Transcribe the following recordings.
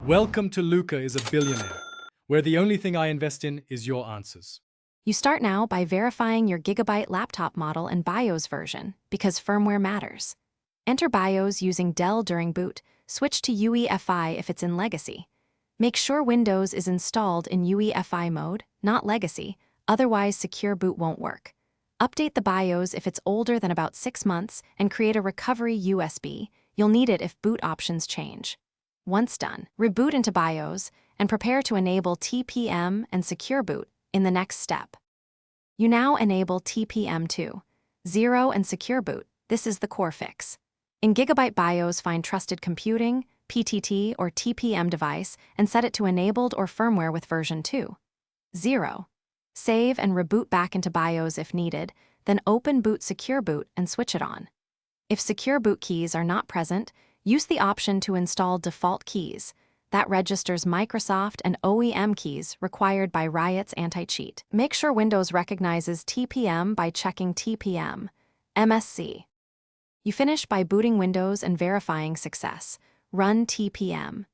Welcome to Luca is a Billionaire, where the only thing I invest in is your answers. You start now by verifying your Gigabyte laptop model and BIOS version, because firmware matters. Enter BIOS using Dell during boot, switch to UEFI if it's in Legacy. Make sure Windows is installed in UEFI mode, not Legacy, otherwise secure boot won't work. Update the BIOS if it's older than about 6 months and create a recovery USB. You'll need it if boot options change. Once done, reboot into BIOS and prepare to enable TPM and Secure Boot in the next step. You now enable Tpm 2.0 and Secure Boot. This is the core fix. In Gigabyte BIOS, find Trusted Computing, PTT, or TPM device and set it to Enabled or Firmware with version 2.0. Save and reboot back into BIOS if needed, then open Boot Secure Boot and switch it on. If Secure Boot keys are not present, use the option to install default keys. That registers Microsoft and OEM keys required by Riot's anti-cheat. Make sure Windows recognizes TPM by checking TPM, MSC. You finish by booting Windows and verifying success. Run TPM,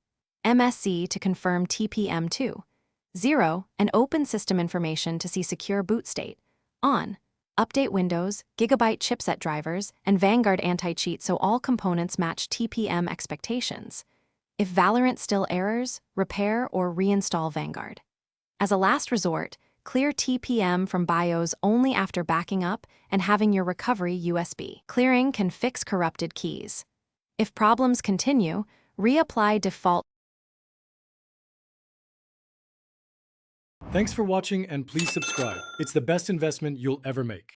MSC to confirm TPM 2.0 and open system information to see secure boot state. On. Update Windows, Gigabyte chipset drivers, and Vanguard anti-cheat so all components match TPM expectations. If Valorant still errors, repair or reinstall Vanguard. As a last resort, clear TPM from BIOS only after backing up and having your recovery USB. Clearing can fix corrupted keys. If problems continue, reapply default. Thanks for watching and please subscribe. It's the best investment you'll ever make.